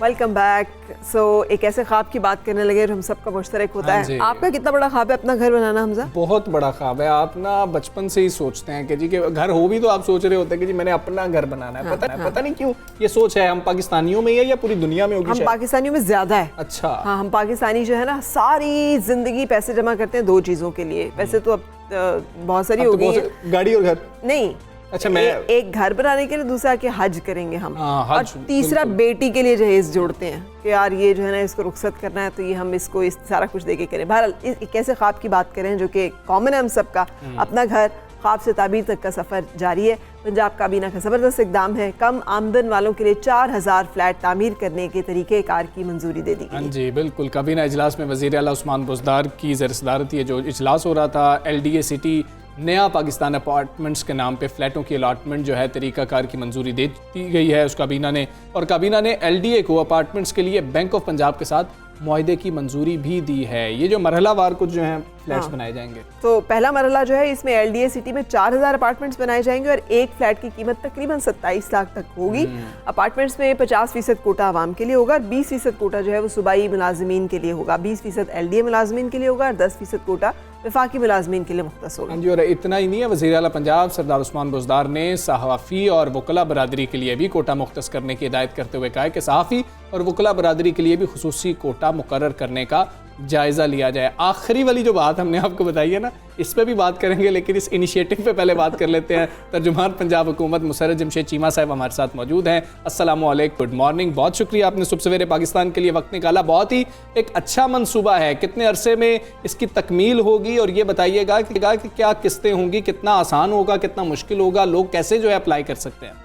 Welcome back. सो एक ऐसे ख्वाब की बात करने लगे हम सबका मुश्तरक होता है। आपका कितना बड़ा ख्वाब है अपना घर बनाना हमजा? बहुत बड़ा ख्वाब है। आप ना बचपन से ही सोचते हैं कि जी के घर हो भी तो आप सोच रहे होते हैं कि जी मैंने अपना घर बनाना है। पता नहीं क्यों ये सोच है। हम पाकिस्तानियों में ही है या पूरी दुनिया में होगी? हम पाकिस्तानियों में ज्यादा है। अच्छा हाँ, हम पाकिस्तानी जो है ना सारी जिंदगी पैसे जमा करते हैं दो चीजों के लिए। वैसे तो अब बहुत सारी हो गई, गाड़ी और घर नहीं। अच्छा, मैं एक घर बनाने के लिए, दूसरा कि हज करेंगे हम, और हज, तीसरा बेटी के लिए जहेज जोड़ते हैं कि यार ये जो है ना इसको रुखसत करना है तो ये हम इसको इस सारा कुछ देके करें। बहरहाल एक ऐसे ख्वाब की बात करें जो कि कॉमन है हम सबका, अपना घर, ख्वाब से ताबीर तक का सफ़र जारी है। पंजाब काबीना का ज़बरदस्त इकदाम है, कम आमदन वालों के लिए 4000 फ्लैट तामीर करने के तरीके कार की मंजूरी दे दी गई। हाँ जी बिल्कुल। काबीना इजलास में वज़ीर आला उस्मान बुज़दार की ज़र-ए-सदारत ये जो इजलास हो रहा था, LDA सिटी नया पाकिस्तान अपार्टमेंट्स के नाम पे फ्लैटों की अलाटमेंट जो है तरीक़ाकार की मंजूरी दे दी गई है उस काबीना ने। और काबीना ने LDA को अपार्टमेंट्स के लिए बैंक ऑफ पंजाब के साथ मुआहदे की मंजूरी भी दी है। ये जो मरहलावार कुछ जो है फ्लैट्स बनाए जाएंगे। तो पहला मरहला जो है इसमें LDA सिटी में 4000 अपार्टमेंट्स बनाए जाएंगे और एक फ्लैट की कीमत तकरीबन 27 लाख तक होगी। अपार्टमेंट्स में 50% कोटा आवाम के लिए होगा, 20% कोटा जो है वो सूबाई मुलाजमीन के लिए होगा, 20% LDA मुलाजमीन के लिए होगा और 10% कोटा वफाकी मुलाजमीन के लिए मुख्तस होगा। हाँ जी, और इतना ही नहीं है, वज़ीर आला पंजाब सरदार उस्मान बुज़दार ने सहाफ़ी और वकला बरादरी के लिए भी कोटा मुख्तस करने की हिदायत करते हुए कहा है कि सहाफ़ी और वकला बरादरी के लिए भी खुसूसी कोटा मुकर्रर करने का जायज़ा लिया जाए। आखिरी वाली जो बात हमने आपको बताई है ना, इस पर भी बात करेंगे, लेकिन इस इनिशिएटिव पे पहले बात कर लेते हैं। तर्जुमान पंजाब हुकूमत मुसर्रत जमशेद चीमा साहब हमारे साथ मौजूद हैं। अस्सलाम वालेकुम, गुड मॉर्निंग। बहुत शुक्रिया आपने सुबह सवेरे पाकिस्तान के लिए वक्त निकाला। बहुत ही एक अच्छा मंसूबा है, कितने अरसे में इसकी तकमील होगी और ये बताइएगा कि क्या किस्तें होंगी, कितना आसान होगा, कितना मुश्किल होगा, लोग कैसे जो है अप्लाई कर सकते हैं?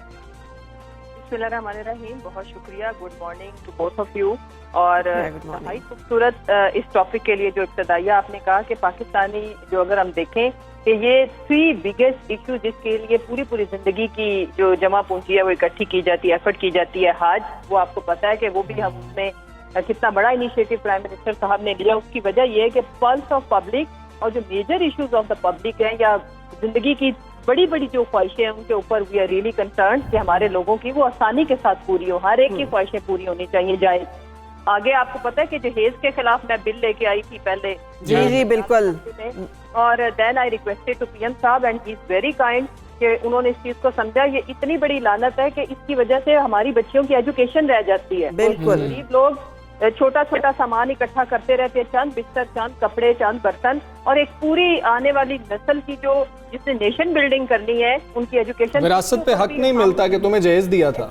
बिस्मिल्लाहिर्रहमानिर्रहीम, बहुत शुक्रिया। Good morning to both of you. और बहुत खूबसूरत इस टॉपिक के लिए जो इब्तदाइया आपने कहा कि पाकिस्तानी जो अगर हम देखें कि ये 3 बिगेस्ट इशू जिसके लिए पूरी जिंदगी की जो जमा पूंजी है वो इकट्ठी की जाती है, एफर्ट की जाती है, हज, वो आपको पता है कि वो भी हम उसमें कितना बड़ा इनिशिएटिव प्राइम मिनिस्टर साहब ने लिया। उसकी वजह ये है कि पल्स ऑफ पब्लिक और जो major issues of the public हैं या जिंदगी की बड़ी जो ख्वाहिशें हैं उनके ऊपर वी आर रियली कंसर्न कि हमारे लोगों की वो आसानी के साथ पूरी हो, हर एक की ख्वाहिशें पूरी होनी चाहिए जाए। आगे आपको पता है कि जहेज के खिलाफ मैं बिल लेके आई थी पहले। जी बिल्कुल। और then I requested to PM साहब and he is very kind कि उन्होंने इस चीज को समझा। ये इतनी बड़ी लानत है कि इसकी वजह से हमारी बच्चियों की एजुकेशन रह जाती है। बिल्कुल। गरीब लोग छोटा सामान इकट्ठा करते रहते हैं, चंद बिस्तर, चंद कपड़े, चंद बर्तन, और एक पूरी आने वाली नस्ल की जो जिसने नेशन बिल्डिंग करनी है उनकी एजुकेशन, विरासत पे हक नहीं मिलता कि तुम्हें जहेज दिया था।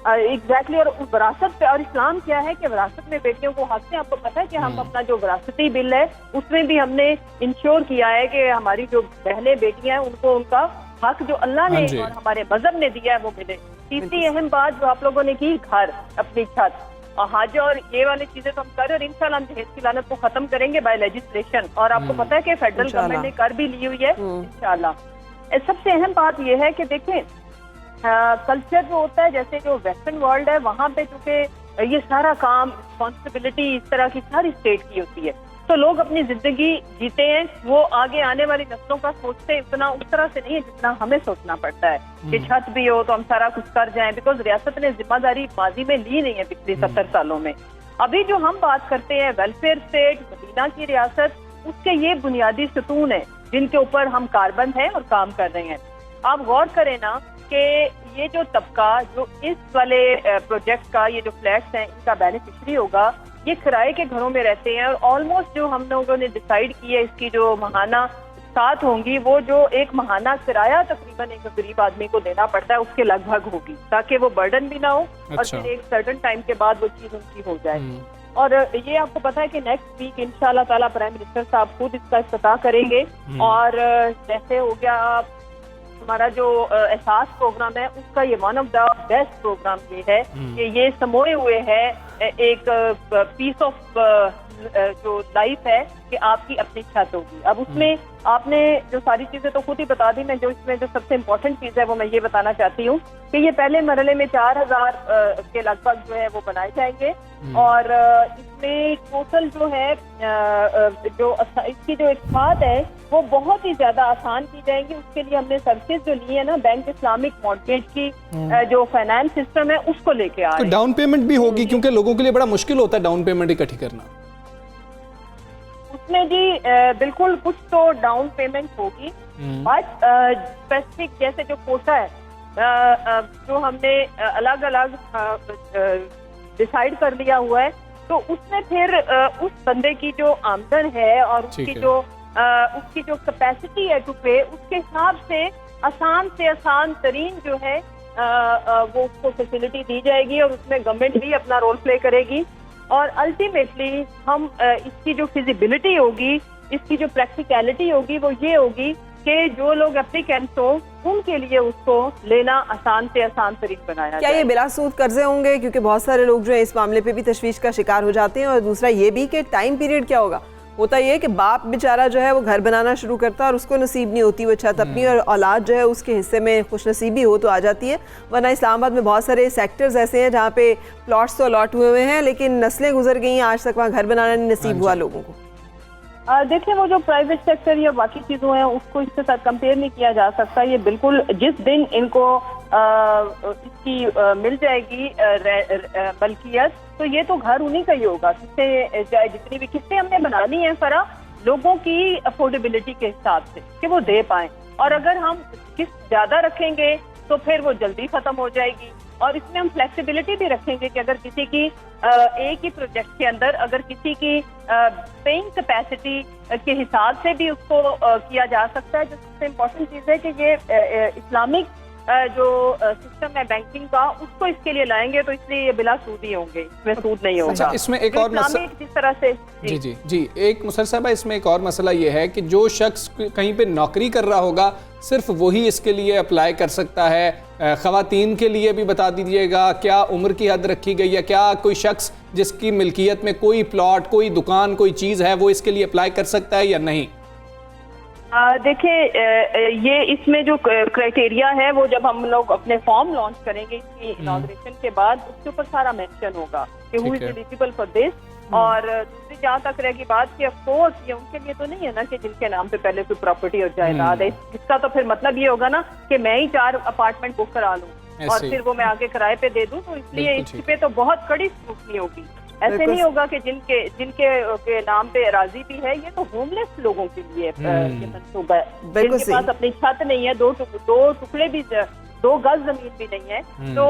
एग्जैक्टली। और उस विरासत पे, और इस्लाम क्या है कि विरासत में बेटियों को हक है। आपको पता है कि हम अपना जो विरासती बिल है उसमें भी हमने इंश्योर किया है कि हमारी जो बहनें बेटियां हैं उनको उनका हक जो अल्लाह ने और हमारे मजहब ने दिया है वो मिले। तीसरी अहम बात जो आप लोगों ने की, घर, अपनी छत, हज और ये वाली चीजें तो हम कर रहे हैं और इंशाल्लाह हम जहेज की लानत को खत्म करेंगे बाय लेजिस्लेशन। और आपको पता है कि फेडरल गवर्नमेंट ने कर भी ली हुई है इंशाल्लाह। सबसे अहम बात यह है कि देखें कल्चर जो होता है, जैसे जो वेस्टर्न वर्ल्ड है वहाँ पे चूंकि ये सारा काम रिस्पॉन्सिबिलिटी इस तरह की सारी स्टेट की होती है, तो लोग अपनी जिंदगी जीते हैं, वो आगे आने वाली नस्लों का सोचते हैं उतना उस तरह से नहीं है जितना हमें सोचना पड़ता है कि छत भी हो तो हम सारा कुछ कर जाएं। बिकॉज रियासत ने जिम्मेदारी माजी में ली नहीं है पिछले 70 सालों में। अभी जो हम बात करते हैं वेलफेयर स्टेट, मदीना की रियासत, उसके ये बुनियादी सतून है जिनके ऊपर हम कारबंद हैं और काम कर रहे हैं। आप गौर करें ना कि ये जो तबका जो इस वाले प्रोजेक्ट का, ये जो फ्लैट्स हैं इनका बेनिफिशरी होगा, ये किराए के घरों में रहते हैं। और ऑलमोस्ट जो हम लोगों ने डिसाइड की है इसकी जो महाना साथ होंगी, वो जो एक महाना किराया तकरीबन एक गरीब आदमी को देना पड़ता है उसके लगभग होगी, ताकि वो बर्डन भी ना हो और फिर एक सर्टेन टाइम के बाद वो चीज उनकी हो जाए। और ये आपको पता है कि नेक्स्ट वीक इंशाल्लाह ताला प्राइम मिनिस्टर साहब खुद इसका इफ्तिताह करेंगे। और जैसे हो गया हमारा जो एहसास प्रोग्राम है उसका ये one of the best programme ये है कि ये समोए हुए है एक पीस ऑफ जो लाइफ है कि आपकी अपनी छत होगी। अब उसमें आपने जो सारी चीजें तो खुद ही बता दी, मैं जो इसमें जो सबसे इम्पोर्टेंट चीज है वो मैं ये बताना चाहती हूँ कि ये पहले मरहले में 4000 के लगभग जो है वो बनाए जाएंगे और इसमें टोटल जो है जो इसकी जो एक खात है वो बहुत ही ज्यादा आसान की जाएंगी। उसके लिए हमने सर्विसेज जो ली है ना बैंक इस्लामिक मॉर्गेज की जो फाइनेंस सिस्टम है उसको लेके आ रहे हैं। डाउन पेमेंट भी होगी क्योंकि लोगों के लिए बड़ा मुश्किल होता है डाउन पेमेंट इकट्ठी करना। उसमें जी बिल्कुल कुछ तो डाउन पेमेंट होगी बट स्पेसिफिक जैसे जो कोटा है जो हमने अलग अलग डिसाइड कर लिया हुआ है तो उसमें फिर उस बंदे की जो आमदन है और उसकी जो कैपेसिटी है टू पे उसके हिसाब से आसान तरीन जो है वो उसको फैसिलिटी दी जाएगी और उसमें गवर्नमेंट भी अपना रोल प्ले करेगी और अल्टीमेटली हम इसकी जो फिजिबिलिटी होगी, इसकी जो प्रैक्टिकलिटी होगी वो ये होगी कि जो लोग एप्लीकेंट्स हो उनके लिए उसको लेना आसान से आसान तरीन बनाया क्या ये बिला सूद कर्जे होंगे? क्योंकि बहुत सारे लोग जो है इस मामले पे भी तशवीश का शिकार हो जाते हैं। और दूसरा ये भी कि टाइम पीरियड क्या होगा। होता ये कि बाप बेचारा जो है वो घर बनाना शुरू करता है और उसको नसीब नहीं होती वो छत अपनी, और औलाद जो है उसके हिस्से में खुशनसीबी हो तो आ जाती है। वरना इस्लामाबाद में बहुत सारे सेक्टर्स ऐसे हैं जहाँ पे प्लॉट्स तो अलॉट हुए हुए हैं लेकिन नस्लें गुजर गई हैं, आज तक वहाँ घर बनाना नहीं नसीब हुआ लोगों को। देखिए वो जो प्राइवेट सेक्टर या बाकी चीजों हैं उसको इसके साथ कंपेयर नहीं किया जा सकता। ये बिल्कुल जिस दिन इनको इसकी मिल जाएगी मलकियत तो ये तो घर उन्हीं का ही होगा जिससे जितनी भी किस्तें हमने बनानी है फरा लोगों की अफोर्डेबिलिटी के हिसाब से कि वो दे पाए। और अगर हम किस्त ज्यादा रखेंगे तो फिर वो जल्दी खत्म हो जाएगी और इसमें हम फ्लेक्सिबिलिटी भी रखेंगे कि अगर किसी की एक ही प्रोजेक्ट के अंदर अगर किसी की पेइंग कैपेसिटी के हिसाब से भी उसको किया जा सकता है। जो सबसे इम्पोर्टेंट चीज है कि ये इस्लामिक जो सिस्टम है बैंकिंग का उसको इसके लिए लाएंगे तो इसलिए ये बिला सूद ही होंगे, इसमें सूद नहीं होगा। अच्छा, इसमें एक और मसला जिस तरह से जी एक मुसर साहब इसमें एक और मसला ये है कि जो शख्स कहीं पे नौकरी कर रहा होगा सिर्फ वही इसके लिए अप्लाई कर सकता है। ख़वातीन के लिए भी बता दीजिएगा क्या उम्र की हद रखी गई है? क्या कोई शख्स जिसकी मिल्कियत में कोई प्लॉट कोई दुकान कोई चीज़ है वो इसके लिए अप्लाई कर सकता है या नहीं? देखिए ये इसमें जो क्राइटेरिया है वो जब हम लोग अपने फॉर्म लॉन्च करेंगे इसकी इनॉग्रेशन के बाद उसके ऊपर सारा मेंशन होगा कि who is eligible for this. और दूसरी जहाँ तक रहेगी बात कि ऑफ कोर्स ये उनके लिए तो नहीं है ना कि जिनके नाम पे पहले कोई प्रॉपर्टी और जायदाद है। इसका तो फिर मतलब ये होगा ना कि मैं ही 4 अपार्टमेंट बुक करा लूँ और फिर वो मैं आगे किराए पे दे दूँ तो इसलिए इस पे तो बहुत कड़ी स्क्रूटनी होगी। ऐसे नहीं होगा कि जिनके नाम पे राजी भी है। ये तो होमलेस लोगों के लिए ये मंसूबा है जिनके पास अपनी छत नहीं है, दो टुकड़े भी 2 गज जमीन भी नहीं है तो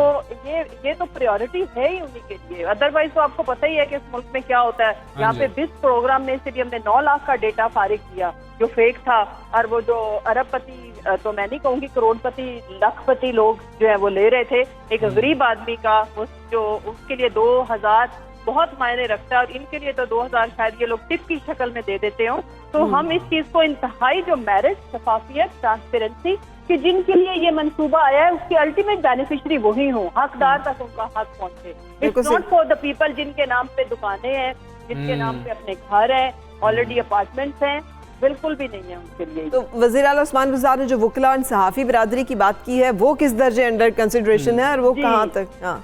ये तो प्रायोरिटी है ही उन्हीं के लिए। अदरवाइज तो आपको पता ही है कि इस मुल्क में क्या होता है। यहाँ पे 20 प्रोग्राम में से भी हमने 9 लाख का डेटा फारिग किया जो फेक था और वो जो अरबपति तो मैं नहीं कहूँगी करोड़पति लाखपति लोग जो है वो ले रहे थे एक गरीब आदमी का वो जो उसके लिए 2000 बहुत मायने रखता है और इनके लिए तो 2000 शायद ये लोग टिप की शक्ल में दे देते हो। तो हम इस चीज को इंतहाई जो मेरिट शफाफियत ट्रांसपेरेंसी कि जिनके लिए ये मंसूबा आया है उसके अल्टीमेट बेनिफिशियरी वही हो, हकदार तक उनका हक पहुंचे। It's not for the people जिनके नाम पे दुकानें हैं, जिनके नाम पे अपने घर हैं, ऑलरेडी अपार्टमेंट्स हैं, बिल्कुल भी नहीं है उनके लिए। तो वज़ीर आला उस्मान बुज़दार ने जो वकला और सहाफ़ी बिरादरी की बात की है वो किस दर्जे अंडर कंसिडरेशन है और वो कहाँ तक?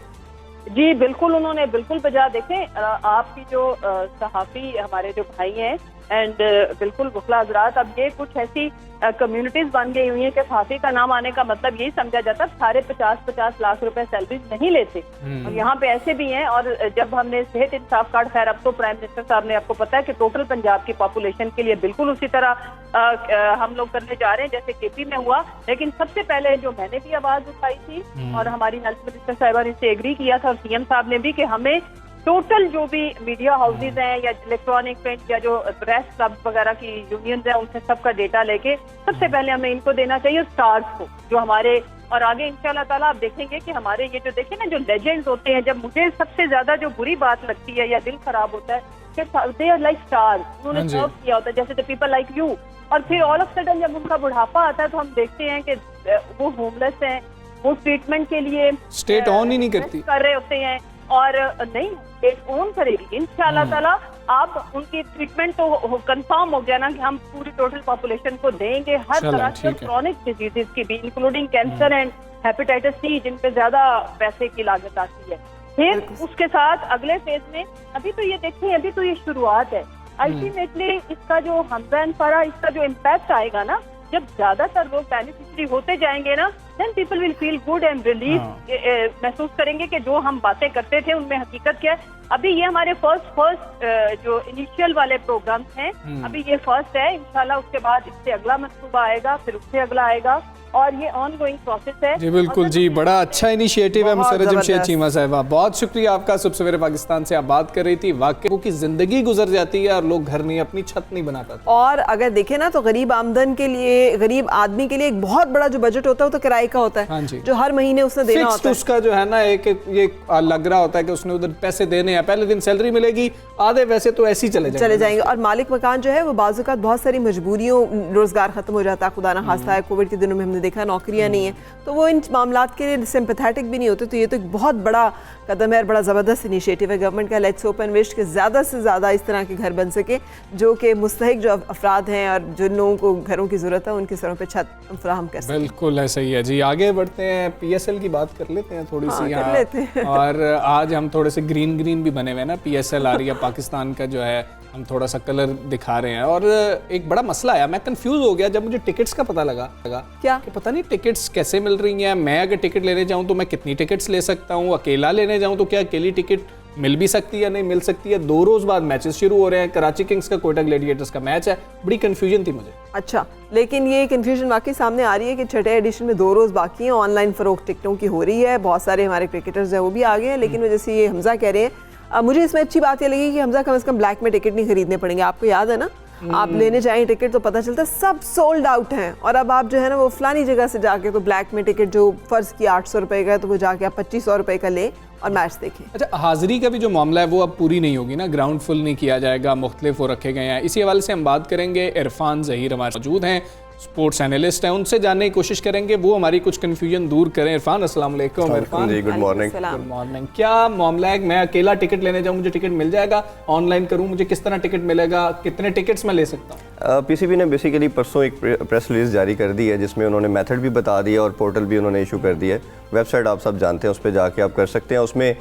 जी बिल्कुल उन्होंने बिल्कुल बजा देखें आपकी जो सहाफ़ी हमारे जो भाई हैं एंड बिल्कुल वकला हज़रात अब ये कुछ ऐसी कम्युनिटीज बन गई हुई हैं कि सहाफ़ी का नाम आने का मतलब यही समझा जाता है सारे 50-50 लाख रुपए सैलरी नहीं लेते और यहाँ पे ऐसे भी हैं। और जब हमने सेहत इंसाफ कार्ड खैर अब तो प्राइम मिनिस्टर साहब ने आपको पता है कि टोटल पंजाब की पॉपुलेशन के लिए बिल्कुल उसी तरह हम लोग करने जा रहे हैं जैसे केपी में हुआ। लेकिन सबसे पहले जो मैंने भी आवाज उठाई थी और हमारी हेल्थ मिनिस्टर साहिबा ने इससे एग्री किया था और सीएम साहब ने भी कि हमें टोटल जो भी मीडिया हाउसेज हैं या इलेक्ट्रॉनिक प्रिंट या जो प्रेस क्लब वगैरह की यूनियन है उनसे सबका डेटा लेके सबसे पहले हमें इनको देना चाहिए स्टार्स को जो हमारे और आगे इंशाल्लाह ताला आप देखेंगे कि हमारे ये जो देखें ना जो लेजेंड्स होते हैं। जब मुझे सबसे ज्यादा जो बुरी बात लगती है या दिल खराब होता है कि दे आर लाइक स्टार्स, उन्होंने सर्व किया होता है जैसे द पीपल लाइक यू और फिर ऑल ऑफ सडन जब उनका बुढ़ापा आता है तो हम देखते हैं कि वो होमलेस हैं, वो ट्रीटमेंट के लिए स्टेट ऑन ही नहीं करती कर रहे होते हैं और नहीं डेट ओन करेगी इंशाल्लाह ताला। अब उनकी ट्रीटमेंट तो कंफर्म हो गया ना कि हम पूरी टोटल पॉपुलेशन को देंगे हर तरह से क्रॉनिक डिजीजेस की भी, including cancer and hepatitis C, जिन पे ज्यादा पैसे की लागत आती है। फिर उसके साथ अगले फेज में, अभी तो ये देखें, अभी तो ये शुरुआत है। अल्टीमेटली इसका जो हमजा एंड फरा, इसका जो इम्पैक्ट आएगा ना, जब ज्यादातर लोग बेनिफिशियरी होते जाएंगे ना, then people will feel good and relief, महसूस करेंगे कि जो हम बातें करते थे उनमें हकीकत क्या है। अभी ये हमारे फर्स्ट जो इनिशियल वाले प्रोग्राम्स हैं, अभी ये फर्स्ट है। इंशाल्लाह उसके बाद इससे अगला मंसूबा आएगा, फिर उससे अगला आएगा, और ये ऑनगोइंग प्रोसेस है। जी बिल्कुल जी, बड़ा अच्छा इनिशिएटिव है मुसर्रत जमशेद चीमा साहिबा, बहुत शुक्रिया आपका। सुबह सवेरे पाकिस्तान से आप बात कर रही थी, वाकई की जिंदगी गुजर जाती है और लोग घर नहीं, अपनी छत नहीं बना पाते। और अगर देखें ना तो गरीब आमदन के लिए, गरीब आदमी के लिए एक बहुत बड़ा जो बजट होता है वो तो किराए का होता है। हाँ जी। जो हर महीने उसने देना होता है। उसका जो है ना एक ये लग रहा होता है कि उसने उधर पैसे देने हैं, पहले दिन सैलरी मिलेगी, आधे वैसे तो ऐसे ही चले जाएंगे। और मालिक मकान जो है वो बाज़-औक़ात बहुत सारी मजबूरियों, रोजगार खत्म हो जाता है, खुदा ना खास्ता है, कोविड के दिनों में हमने देखा नौकरियां नहीं है, तो वो इन मामलात के लिए सिंपैथेटिक भी नहीं होते। तो ये तो एक बहुत बड़ा कदम है और बड़ा ज़बरदस्त इनिशिएटिव है गवर्नमेंट का। लेट्स होप एंड विश कि ज़्यादा से ज़्यादा इस तरह के घर बन सके, जो कि मुस्तहिक जो अफराद हैं और जिन लोगों को घरों की ज़रूरत है उनके सरों पर छत फराहम कर सकें। बिल्कुल ऐसा ही है जी। आगे बढ़ते हैं, PSL की बात कर लेते हैं थोड़ी सी कर लेते हैं। और आज हम थोड़े से ग्रीन भी बने हुए हैं ना, PSL आ रही है पाकिस्तान का जो है, हम थोड़ा सा कलर दिखा रहे हैं। और एक बड़ा मसला आया, मैं कंफ्यूज हो गया जब मुझे टिकट्स का पता लगा क्या कि पता नहीं टिकट्स कैसे मिल रही हैं। मैं अगर टिकट लेने जाऊं तो मैं कितनी टिकट्स ले सकता हूं, अकेला लेने जाऊं तो क्या अकेली टिकट मिल भी सकती है या नहीं मिल सकती है। 2 रोज बाद मैचेस शुरू हो रहे हैं, कराची किंग्स का कोयटा ग्लैडिएटर्स का मैच है, बड़ी कंफ्यूजन थी मुझे। अच्छा, लेकिन ये कंफ्यूजन वाकई सामने आ रही है कि छठे एडिशन में 2 रोज बाकी हैं, ऑनलाइन फरोख्त टिकटों की हो रही है, बहुत सारे हमारे क्रिकेटर्स हैं वो भी आ गए हैं। लेकिन जैसे ये हमजा कह रहे हैं, मुझे इसमें अच्छी बात ये लगी कि हमजा कम से कम ब्लैक में टिकट नहीं खरीदने पड़ेंगे। आपको याद है ना, आप लेने जाएं टिकट तो पता चलता है सब सोल्ड आउट हैं, और अब आप जो है ना वो फलानी जगह से जाके तो ब्लैक में टिकट जो फर्ज की 800 रुपए का है, तो वो जाके आप 2500 रुपए का ले और मैच देखें। अच्छा, हाजिरी का भी जो मामला है वो अब पूरी नहीं होगी ना, ग्राउंड फुल नहीं किया जाएगा, मुख्तलिफ वो रखे गए हैं। इसी हवाले से हम बात करेंगे, इरफान ज़हीर हमारे मौजूद हैं, स्पोर्ट्स एनालिस्ट हैं, उनसे जानने की कोशिश करेंगे, वो हमारी कुछ कन्फ्यूजन दूर करें। इरफान, अस्सलाम वालेकुम। इरफान जी, गुड मॉर्निंग। Good morning. क्या मामला है, मैं अकेला टिकट लेने जाऊं मुझे टिकट मिल जाएगा, ऑनलाइन करूं मुझे किस तरह टिकट मिलेगा, कितने टिकट्स मैं ले सकता हूं? PCB ने बेसिकली परसों एक प्रेस रिलीज जारी कर दी है, जिसमें उन्होंने मेथड भी बता दिया और पोर्टल भी उन्होंने इशू कर दिया है। वेबसाइट आप सब जानते हैं, उस पर जाके आप कर सकते हैं। उसमें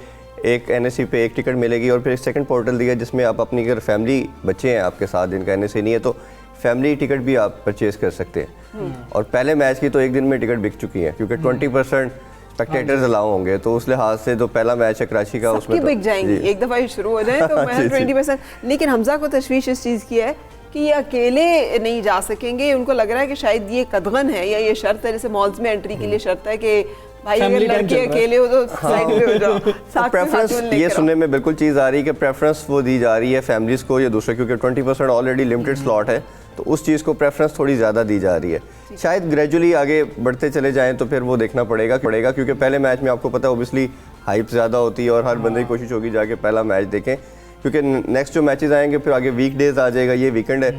एक NSE पे एक टिकट मिलेगी, और फिर एक सेकंड पोर्टल दिया जिसमें आप अपनी, अगर फैमिली बच्चे हैं आपके साथ जिनका NSE नहीं है, तो फैमिली टिकट भी आप परचेज कर सकते हैं। और पहले मैच की तो एक दिन में टिकट बिक चुकी है, क्योंकि 20% स्पेक्टेटर्स अलाउ होंगे, तो उस लिहाज से जो पहला मैच है कराची का उसमें तो बिक जाएंगी, एक दफ़ा ही शुरू हो जाए तो 20%। लेकिन हमजा को तशवीश इस चीज़ की है कि ये अकेले नहीं जा सकेंगे। उनको लग रहा है कि शायद ये कदगन है या ये शर्त है, जैसे मॉल्स में एंट्री के लिए शर्त है कि भाई अगर लड़के अकेले हो तो साइड पे हो जाओ। प्रेफरेंस ये सुनने में बिल्कुल चीज़ आ रही है कि प्रेफरेंस वो दी जा रही है फैमिलीज़ को या दूसरे, क्योंकि 20% ऑलरेडी लिमिटेड स्लॉट है, तो उस चीज़ को प्रेफरेंस थोड़ी ज़्यादा दी जा रही है। शायद ग्रेजुअली आगे बढ़ते चले जाएं तो फिर वो देखना पड़ेगा, क्योंकि पहले मैच में आपको पता है ओबियसली हाइप ज़्यादा होती है और हर बंदे की कोशिश होगी जाके पहला मैच देखें, क्योंकि नेक्स्ट जो मैचेस आएंगे फिर आगे वीकडेज आ जाएगा, ये वीकेंड है,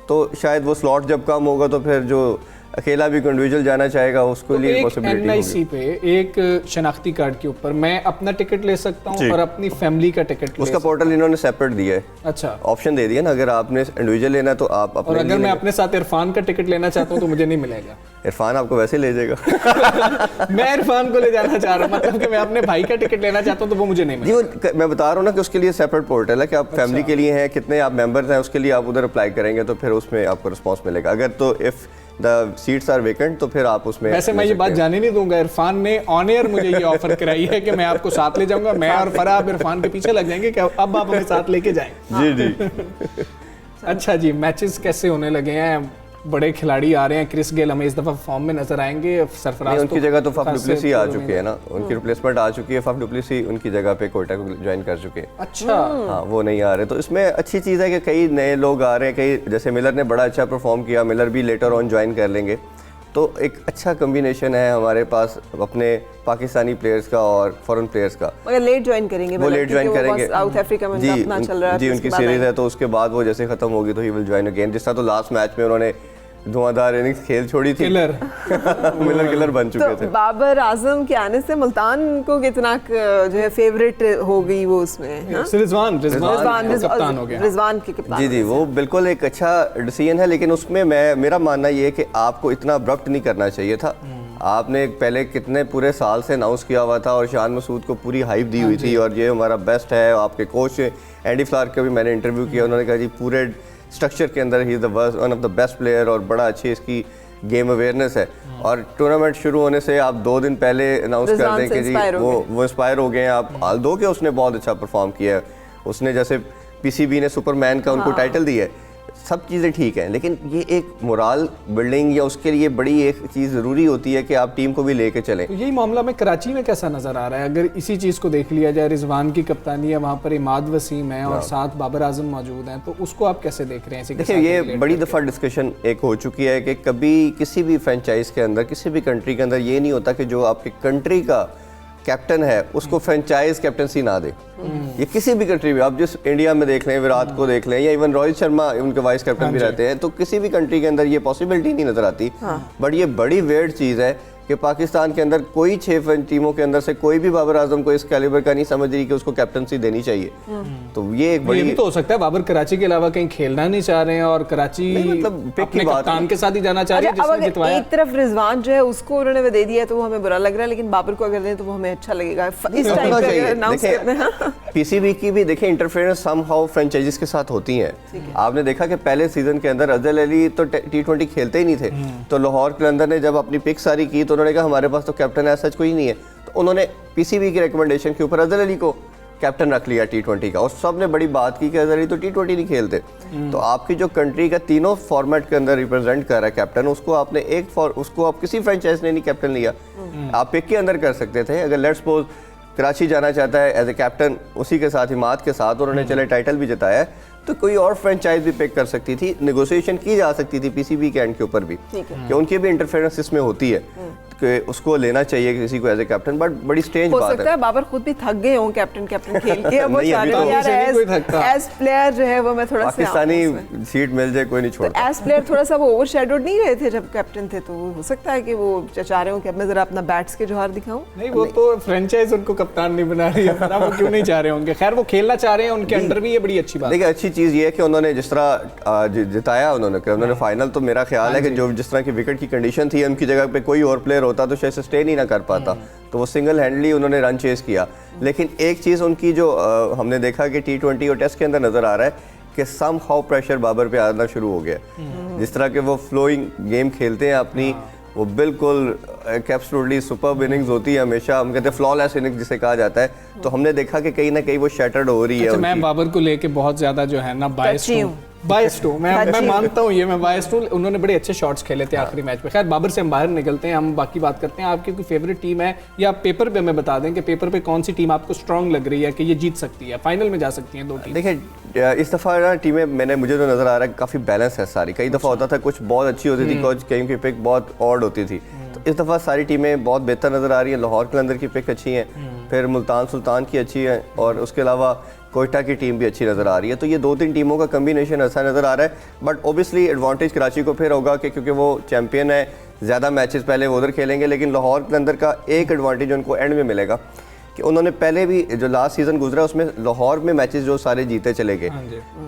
तो शायद वो स्लॉट जब कम होगा तो फिर जो अकेला भी इंडिविजुअल जाना चाहेगा उसके तो लिए पॉसिबिलिटी होगी। NIC पे एक शनाख्ती कार्ड के ऊपर मैं अपना टिकट ले सकता हूँ और अपनी फैमिली का टिकट, उसका पोर्टल इन्होंने सेपरेट दिया है। अच्छा, ऑप्शन दे दिया ना, अगर आपने इंडिविजुअल लेना तो आप अपने, और अगर मैं अपने साथ इरफान का टिकट लेना चाहता हूँ तो मुझे नहीं मिलेगा? इरफान आपको वैसे ले जाएगा। मैं इरफान को ले जाना चाह रहा हूँ, मतलब कि मैं अपने भाई का टिकट लेना चाहता हूँ तो वो मुझे नहीं मिलेगा। मैं बता रहा हूँ ना कि उसके लिए सेपरेट पोर्टल है कि आप फैमिली के लिए हैं, कितने आप मेंबर्स हैं, उसके लिए आप उधर अप्लाई करेंगे तो फिर उसमें आपको रिस्पॉन्स मिलेगा। अगर तो if the seats are vacant तो फिर आप उसमें, वैसे मैं ये बात जाने नहीं दूंगा, इरफान ने ऑन एयर मुझे ये ऑफर कराई है कि मैं आपको साथ ले जाऊंगा, मैं और फराह इरफान के पीछे लग जाएंगे कि अब आप हमें साथ लेके जाएं। जी जी। अच्छा जी, मैचेस कैसे होने लगे हैं, बड़े खिलाड़ी आ रहे हैं, क्रिस गेल हमें इस दफा फॉर्म में नजर आएंगे, सरफराज उनकी जगह तो फफ डुप्लेसी आ चुके हैं ना, उनकी रिप्लेसमेंट आ चुकी है, फफ डुप्लेसी उनकी जगह पे कोयटा को ज्वाइन कर चुके हैं। अच्छा, हाँ वो नहीं आ रहे, तो इसमें अच्छी चीज़ है कि कई नए लोग आ रहे हैं, कई जैसे मिलर ने बड़ा अच्छा परफॉर्म किया, मिलर भी लेटर ऑन ज्वाइन कर लेंगे, तो एक अच्छा कम्बिनेशन है हमारे पास अपने पाकिस्तानी प्लेयर्स का और फॉरेन प्लेयर्स का। मगर लेट ज्वाइन करेंगे, वो लेट ज्वाइन करेंगे, साउथ अफ्रीका में अपना चल रहा है जी, उनकी सीरीज है तो उसके बाद वो जैसे खत्म होगी तो ही विल ज्वाइन अगेन। जिस तरह तो लास्ट मैच में उन्होंने धुआंधार इनिंग्स खेल छोड़ी थी। किलर किलर बन चुके तो थे। बाबर आजम के आने से मुल्तान को कितना जो है फेवरेट हो गई वो उसमें, हाँ? रिजवान कप्तान हो गया। रिजवान के कप्तान। जी वो बिल्कुल एक अच्छा डिसीजन है, लेकिन उसमें मेरा मानना ये है कि आपको इतना अब्रप्ट नहीं करना चाहिए था। आपने पहले कितने पूरे साल से अनाउंस किया हुआ था और शान मसूद को पूरी हाइप दी हुई थी और ये हमारा बेस्ट है। आपके कोच एंडी फ्लार्क का भी मैंने इंटरव्यू किया, उन्होंने कहा जी पूरे स्ट्रक्चर के अंदर he is one of the best player और बड़ा अच्छी इसकी गेम अवेयरनेस है। और टूर्नामेंट शुरू होने से आप 2 दिन पहले अनाउंस कर दें कि जी वो इंस्पायर हो गए हैं आप। हाल दो के उसने बहुत अच्छा परफॉर्म किया है, उसने जैसे पीसीबी ने सुपरमैन का उनको टाइटल दिया है, सब चीज़ें ठीक हैं, लेकिन ये एक मोरल बिल्डिंग या उसके लिए बड़ी एक चीज़ ज़रूरी होती है कि आप टीम को भी लेके चलें। तो यही मामला में कराची में कैसा नज़र आ रहा है? अगर इसी चीज़ को देख लिया जाए, रिजवान की कप्तानी है, वहाँ पर इमाद वसीम है और साथ बाबर आजम मौजूद हैं, तो उसको आप कैसे देख रहे हैं? देखिए ये बड़ी दफ़ा डिस्कशन एक हो चुकी है कि कभी किसी भी फ्रेंचाइज के अंदर, किसी भी कंट्री के अंदर ये नहीं होता कि जो आपकी कंट्री का कैप्टन है उसको फ्रेंचाइज कैप्टनसी ना दे। ये किसी भी कंट्री में, आप जिस इंडिया में देख लें, विराट को देख लें, या इवन रोहित शर्मा उनके वाइस कैप्टन भी रहते हैं, तो किसी भी कंट्री के अंदर ये पॉसिबिलिटी नहीं नजर आती। बट ये बड़ी वेird चीज़ है कि पाकिस्तान के अंदर कोई 6 टीमों के अंदर से कोई भी बाबर आजम को इस कैलिबर का नहीं समझ रही कि उसको कैप्टनसी देनी चाहिए। तो ये एक बड़ी, ये भी तो हो सकता है बाबर कराची के अलावा कहीं खेलना नहीं चाह रहे हैं और कराची मतलब अपने कप्तान के साथ ही जाना चाह रही है जिसने जितवाया। एक तरफ रिजवान जो है उसको उन्होंने वो दे दिया तो वो हमें बुरा लग रहा है, लेकिन बाबर को अगर दें तो वो हमें अच्छा लगेगा। इस टाइम पे अनाउंस करते हैं। पीसीबी की भी देखिए इंटरफेरेंस समहाउ फ्रेंचाइजीज के साथ होती हैं। आपने देखा कि पहले सीजन के अंदर अजहर अली तो T20 खेलते ही नहीं थे, तो लाहौर कलंदर ने जब अपनी पिक सारी की तो उन्होंने कहा हमारे पास तो कैप्टन ऐसा कोई नहीं है, तो उन्होंने पीसीबी की रिकमेंडेशन के ऊपर अजहर अली को कैप्टन रख लिया T20 का। और सब ने बड़ी बात की कि अजहर अली तो T20 नहीं खेलते। तो आपकी जो कंट्री का तीनों फॉर्मेट के अंदर रिप्रेजेंट कर रहा है कैप्टन, उसको आपने उसको आप किसी फ्रेंचाइज ने नहीं कैप्टन लिया। आप पिक के अंदर कर सकते थे। अगर लेट्स सपोज कराची जाना चाहता है एज ए कैप्टन उसी के साथ, हिमात के साथ, उन्होंने चले टाइटल भी जिताया है, तो कोई और फ्रेंचाइज भी पिक कर सकती थी, नेगोशिएशन की जा सकती थी पीसीबी के एंड के ऊपर भी, कि उनकी भी इंटरफेरेंस इसमें होती है कि उसको लेना चाहिए किसी को एज ए कैप्टन। बट बड़ी स्ट्रेंज बात है। हो सकता है बाबर खुद भी थक गए हों कैप्टन खेल के, अब वो चाह रहे हैं यार एज प्लेयर जो है वो मैं थोड़ा सा पाकिस्तानी सीट मिल जाए कोई नहीं छोड़ता। एज प्लेयर थोड़ा सा वो ओवरशैडोड नहीं रहे थे जब कैप्टन थे, तो हो सकता है कि वो चाह रहे हो कि अब मैं जरा अपना बैट्स के जोहार दिखाऊं। नहीं, वो तो फ्रेंचाइज उनको कप्तान नहीं बना रही है, वो क्यों नहीं चाह रहे होंगे? खैर वो खेलना चाह रहे हैं, उनके अंडर भी ये बड़ी अच्छी बात है। देखिए अच्छी चीज़ ये है कि उन्होंने जिस तरह जिताया उन्होंने फाइनल, तो मेरा ख्याल है कि जो जिस तरह की विकेट की कंडीशन थी, उनकी जगह पे कोई और प्लेयर होता तो शायद सस्टेन ही ना कर पाता, तो वो सिंगल हैंडली उन्होंने रन चेस किया। लेकिन एक चीज़ उनकी जो हमने देखा कि T20 और टेस्ट के अंदर नज़र आ रहा है कि सम हाउ प्रेशर बाबर पे आना शुरू हो गया। जिस तरह के वो फ्लोइंग गेम खेलते हैं अपनी, वो बिल्कुल एब्सोल्युटली सुपर्ब इनिंग्स होती है हमेशा, हम कहते हैं फ्लॉलेस इनिंग्स जिसे कहा जाता है। तो हमने देखा कि कहीं ना कहीं वो शैटर्ड हो रही है। मैं बाबर को लेके बहुत ज़्यादा जो है ना बायस्ड हूँ, मैं मानता हूँ ये, मैं बायस्ड हूँ। उन्होंने बड़े अच्छे शॉट्स खेले थे आखिरी मैच में। खैर बाबर से हम बाहर निकलते हैं, हम बाकी बात करते हैं। आपकी कोई फेवरेट टीम है या पेपर पे हमें बता दें कि पेपर पे कौन सी टीम आपको स्ट्रांग लग रही है कि ये जीत सकती है, फाइनल में जा सकती हैं 2 टीम? देखिए इस दफ़ा ना टीमें मुझे तो नज़र आ रहा है काफ़ी बैलेंस है सारी। कई दफ़ा होता था कुछ बहुत अच्छी होती थी, कुछ कहीं की पिक बहुत ऑड होती थी, तो इस दफ़ा सारी टीमें बहुत बेहतर नज़र आ रही हैं। लाहौर कलंदर की पिक अच्छी है, फिर मुल्तान सुल्तान की अच्छी है, और उसके अलावा कोयटा की टीम भी अच्छी नज़र आ रही है। तो ये 2-3 टीमों का कम्बिनेशन अच्छा नज़र आ रहा है। बट ओबियसली एडवांटेज कराची को फिर होगा कि क्योंकि वो चैम्पियन है, ज़्यादा मैचेस पहले वो उधर खेलेंगे। लेकिन लाहौर के अंदर का एक एडवांटेज उनको एंड में मिलेगा कि उन्होंने पहले भी जो लास्ट सीज़न गुजरा उसमें लाहौर में मैचेस जो सारे जीते चले गए,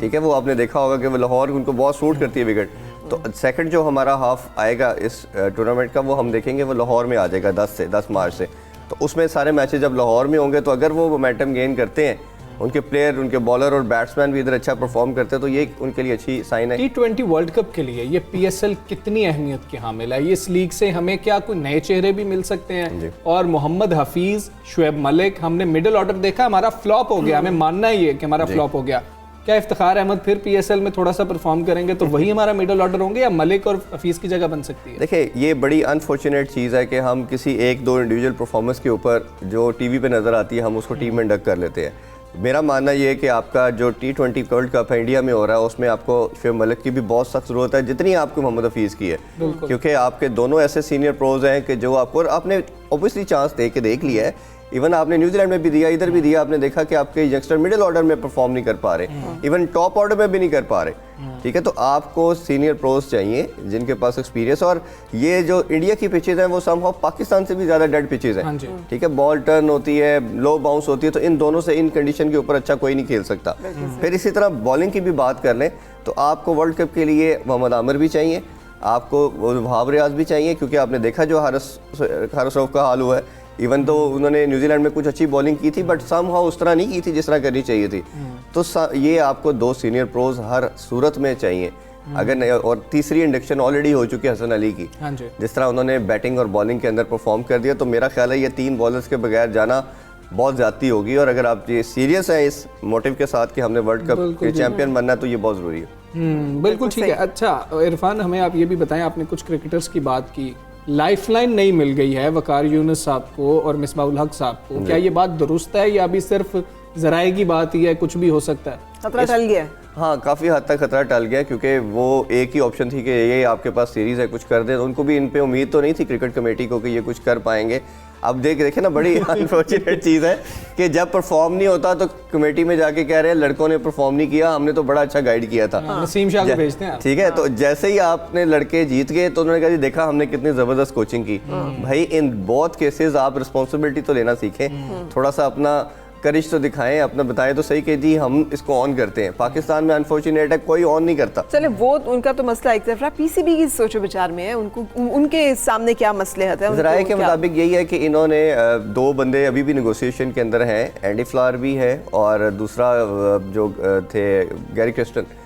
ठीक है, वो आपने देखा होगा कि वो लाहौर उनको बहुत सूट करती है विकेट। तो सेकंड जो हमारा हाफ आएगा इस टूर्नामेंट का, वो हम देखेंगे वो लाहौर में आ जाएगा 10 मार्च से। तो उसमें सारे मैचेस जब लाहौर में होंगे, तो अगर वो मोमेंटम गेन करते हैं, उनके प्लेयर, उनके बॉलर और बैट्समैन भी इधर अच्छा परफॉर्म करते हैं, तो ये उनके लिए अच्छी साइन है। T20 वर्ल्ड कप के लिए ये PSL कितनी अहमियत के हामिल है? इस लीग से हमें क्या कोई नए चेहरे भी मिल सकते हैं? और मोहम्मद हफीज, शुएब मलिक, हमने मिडिल ऑर्डर देखा, हमारा फ्लॉप हो गया, हमें मानना ही है कि हमारा फ्लॉप हो गया। क्या इफ्तिखार अहमद फिर PSL में थोड़ा सा परफॉर्म करेंगे तो वही हमारा मिडिल ऑर्डर होंगे, या मलिक और हफीज की जगह बन सकती है? देखिए ये बड़ी अनफॉर्चुनेट चीज़ है कि हम किसी 1-2 इंडिविजुअल परफॉर्मेंस के ऊपर जो टीवी पे नज़र आती है, हम उसको टीम में डक कर लेते हैं। मेरा मानना ये है कि आपका जो T20 वर्ल्ड कप है इंडिया में हो रहा है, उसमें आपको शुएब मलिक की भी बहुत सख्त ज़रूरत है जितनी आपको मोहम्मद हफीज़ की है, क्योंकि आपके दोनों ऐसे सीनियर प्रोज हैं कि जो आपको, और आपने ऑब्वियसली चांस दे के देख लिया है इवन आपने न्यूजीलैंड में भी दिया, इधर भी दिया, आपने देखा कि आपके यंगस्टर मिडिल ऑर्डर में परफॉर्म नहीं कर पा रहे, इवन टॉप ऑर्डर में भी नहीं कर पा रहे। ठीक है, तो आपको सीनियर प्रोज चाहिए जिनके पास एक्सपीरियंस, और ये जो इंडिया की पिचेज हैं वो समहाउ पाकिस्तान से भी ज़्यादा डेड पिचेज हैं। ठीक है, बॉल टर्न होती है, लो बाउंस होती है, तो इन दोनों से इन कंडीशन के ऊपर अच्छा कोई नहीं खेल सकता। फिर इसी तरह बॉलिंग की भी बात कर लें तो आपको वर्ल्ड कप के लिए मोहम्मद आमिर भी चाहिए, आपको वहाब रियाज भी चाहिए, क्योंकि आपने देखा जो हारिस रऊफ का हाल हुआ है, इवन तो उन्होंने न्यूजीलैंड में कुछ अच्छी बॉलिंग की थी बट समहाउ उस तरह नहीं की थी जिस तरह करनी चाहिए थी। तो ये आपको 2 सीनियर प्रोज हर सूरत में चाहिए अगर नहीं, और तीसरी इंडक्शन ऑलरेडी हो चुकी है हसन अली की, जिस तरह उन्होंने बैटिंग और बॉलिंग के अंदर परफॉर्म कर दिया। तो मेरा ख्याल है ये 3 बॉलर्स के बगैर जाना बहुत ज़्यादती होगी, और अगर आप ये सीरियस हैं इस मोटिव के साथ कि हमने वर्ल्ड कप के चैंपियन बनना है तो ये बहुत ज़रूरी है। बिल्कुल ठीक है। अच्छा इरफान, हमें आप ये भी बताएं, आपने कुछ क्रिकेटर्स की बात की, लाइफलाइन नहीं मिल गई है वकार यूनुस साहब को और मिसबाहुल हक साहब को, क्या ये बात दुरुस्त है या अभी सिर्फ जराए की बात ही है, कुछ भी हो सकता है? खतरा टल गया है। हाँ, काफ़ी हद तक खतरा टल गया, क्योंकि वो एक ही ऑप्शन थी कि ये आपके पास सीरीज़ है, कुछ कर दें। उनको भी इन पे उम्मीद तो नहीं थी क्रिकेट कमेटी को कि ये कुछ कर पाएंगे। अब देखे ना, बड़ी अनफॉर्चुनेट चीज़ है कि जब परफॉर्म नहीं होता तो कमेटी में जाके कह रहे हैं लड़कों ने परफॉर्म नहीं किया, हमने तो बड़ा अच्छा गाइड किया था। नसीम शाह को भेजते हैं। ठीक है, तो जैसे ही आपने लड़के जीत गए तो उन्होंने कहा जी देखा हमने कितनी ज़बरदस्त कोचिंग की। भाई इन बहुत केसेस आप रिस्पॉन्सिबिलिटी तो लेना सीखें, थोड़ा सा अपना करिश तो दिखाएं, अपना बताएं तो सही कि जी हम इसको ऑन करते हैं। पाकिस्तान में अनफॉर्चुनेट है, कोई ऑन नहीं करता। चले वो उनका तो मसला एक तरफ रहा, पीसीबी की सोचो विचार में है, उनको उनके सामने क्या मसलहत है? ज़राए के मुताबिक यही है कि इन्होंने 2 बंदे अभी भी नेगोशिएशन के अंदर हैं, एंडी फ्लावर भी है और दूसरा जो थे गैरी क्रिस्टन,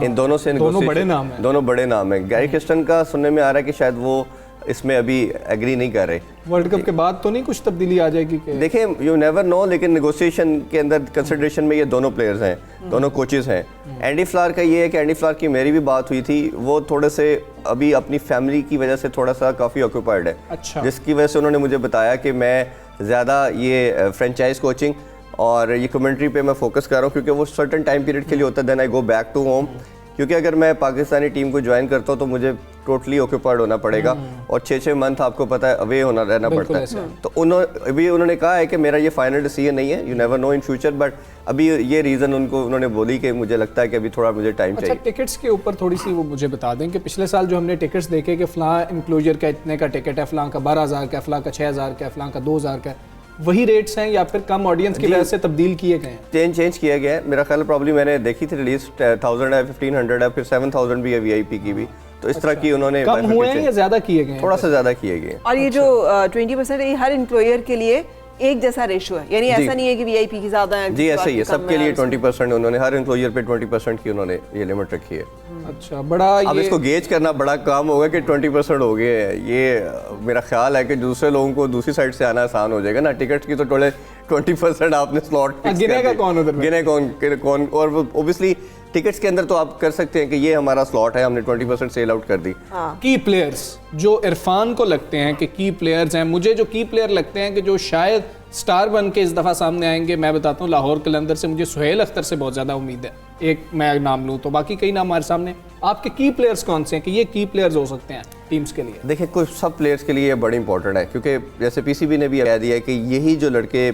इन दोनों से दोनों बड़े नाम है। गैरी क्रिस्टन का सुनने में आ रहा है कि शायद वो इसमें अभी एग्री नहीं कर रहे। वर्ल्ड कप के बाद तो नहीं कुछ तब्दीली आ जाएगी? देखें, यू नेवर नो, लेकिन नेगोशिएशन के अंदर कंसिडरेशन में ये दोनों प्लेयर्स हैं, दोनों कोचेस हैं। एंडी फ्लावर का ये है कि एंडी फ्लावर की मेरी भी बात हुई थी, वो थोड़े से अभी अपनी फैमिली की वजह से थोड़ा सा काफ़ी ऑक्यूपाइड है। अच्छा। जिसकी वजह से उन्होंने मुझे बताया कि मैं ज़्यादा ये फ्रेंचाइज कोचिंग और ये कमेंट्री पे मैं फोकस कर रहा हूँ, क्योंकि वो सर्टन टाइम पीरियड के लिए होता है, then I go back to home. क्योंकि अगर मैं पाकिस्तानी टीम को ज्वाइन करता हूँ तो मुझे टोटली ऑक्यूपाइड होना पड़ेगा, और 6-6 मंथ आपको पता है अवे रहना पड़ता है। तो उन्होंने कहा है कि मेरा ये फाइनल डिसीजन नहीं है, you never know in future, but अभी ये रीज़न उन्होंने बोली कि मुझे लगता है कि अभी थोड़ा मुझे टाइम चाहिए। टिकट्स के ऊपर थोड़ी सी वो मुझे बता दें कि पिछले साल जो हमने टिकट्स देखे कि फ़लाँ इंक्लोजर का इतने का टिकट है, फ़लाँ का 12,000 का, फ़लाँ का 6,000 का, फ़लाँ का 2,000 का, वही रेट्स हैं या फिर कम ऑडियंस की वजह से तब्दील किए गए हैं? चेंज किया गया है। मेरा ख्याल प्रॉब्लम मैंने देखी थी रिलीज 1000 है, 1500 है, फिर 7000 भी है वीआईपी की भी। तो इस तरह की उन्होंने कम हुए हैं या ज़्यादा किए गए हैं? थोड़ा सा ज़्यादा किए गए हैं। और ये जो 20% ये हर एम्प्लॉयर के लिए एक जैसा रेशो है, यानी ऐसा नहीं है कि वीआईपी की ज़्यादा है? जी ऐसा ही है, सबके लिए 20%। उन्होंने हर एम्प्लॉयर पे 20% की उन्होंने ये लिमिट रखी है। अच्छा, बड़ा अब इसको गेज करना बड़ा काम होगा कि 20% हो गए हैं। ये मेरा ख्याल है कि दूसरे लोगों को दूसरी साइड से आना आसान हो जाएगा ना। टिकट की तो थोड़े 20% आपने स्लॉट गिनेगा कौन उधर, गिने कौन। और ओबियसली टिकट्स के अंदर तो आप कर सकते हैं कि ये हमारा स्लॉट है, हमने 20% सेल आउट कर दी। की प्लेयर्स जो इरफान को लगते हैं कि की प्लेयर्स हैं, मुझे जो की प्लेयर लगते हैं कि जो शायद स्टार बन के इस दफ़ा सामने आएंगे, मैं बताता हूँ लाहौर कलंदर से मुझे सुहेल अख्तर से बहुत ज़्यादा उम्मीद है। एक मैं नाम लूँ तो बाकी कई नाम हमारे सामने। आपके की प्लेयर्स कौन से हैं कि ये की प्लेयर्स हो सकते हैं टीम्स के लिए? देखिए, कुछ सब प्लेयर्स के लिए बड़ी इंपॉर्टेंट है, क्योंकि जैसे पीसीबी ने भी कह दिया है कि यही जो लड़के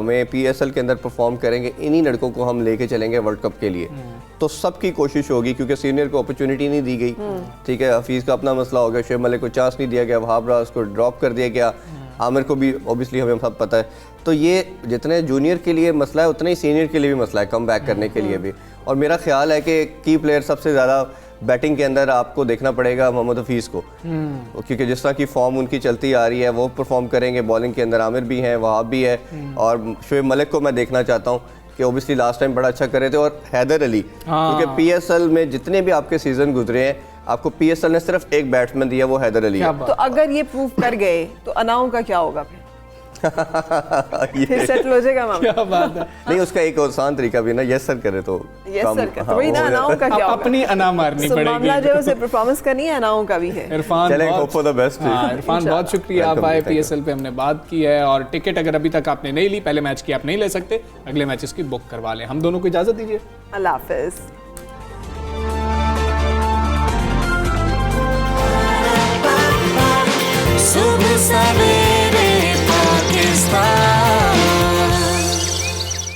में पीएसएल के अंदर परफॉर्म करेंगे, इन्हीं लड़कों को हम लेके चलेंगे वर्ल्ड कप के लिए। तो सबकी कोशिश होगी, क्योंकि सीनियर को अपॉर्चुनिटी नहीं दी गई। ठीक है, हफीज़ का अपना मसला हो गया, शुएब मलिक को चांस नहीं दिया गया, वहाब राज को ड्रॉप कर दिया गया, आमिर को भी ऑब्वियसली हमें सब पता है। तो ये जितने जूनियर के लिए मसला है उतना ही सीनियर के लिए भी मसला है, कम बैक करने के लिए भी। और मेरा ख्याल है कि की प्लेयर सबसे ज़्यादा बैटिंग के अंदर आपको देखना पड़ेगा मोहम्मद हफीज़ को, क्योंकि जिस तरह की फॉर्म उनकी चलती आ रही है वो परफॉर्म करेंगे। बॉलिंग के अंदर आमिर भी हैं, वहाब भी है, और शुएब मलिक को मैं देखना चाहता हूँ कि ओबियसली लास्ट टाइम बड़ा अच्छा कर रहे थे। और हैदर अली, क्योंकि पीएसएल में जितने भी आपके सीजन गुजरे हैं, आपको पीएसएल ने सिर्फ एक बैट्समैन दिया, वो हैदर अली है। तो अगर ये प्रूव कर गए तो अनाओं का क्या होगा फिर? फिर सेटल हो जाएगा मामला? क्या बात है। नहीं, उसका एक आसान तरीका भी ना, यस सर करे तो यस सर का तो वही ना, अनाओं का क्या होगा? अपनी अना मारनी पड़ेगी। मामला जो है उसे परफॉर्मेंस करनी है, अनाओं का भी है। Irfan, hope for the best. Irfan बहुत शुक्रिया, आप आए, पीएसएल पे हमने बात की है। और टिकट अगर अभी तक आपने नहीं ली, पहले मैच की आप नहीं ले सकते, अगले मैचेस की बुक करवा लें। हम दोनों को इजाजत दीजिए, अल्लाह हाफिज़।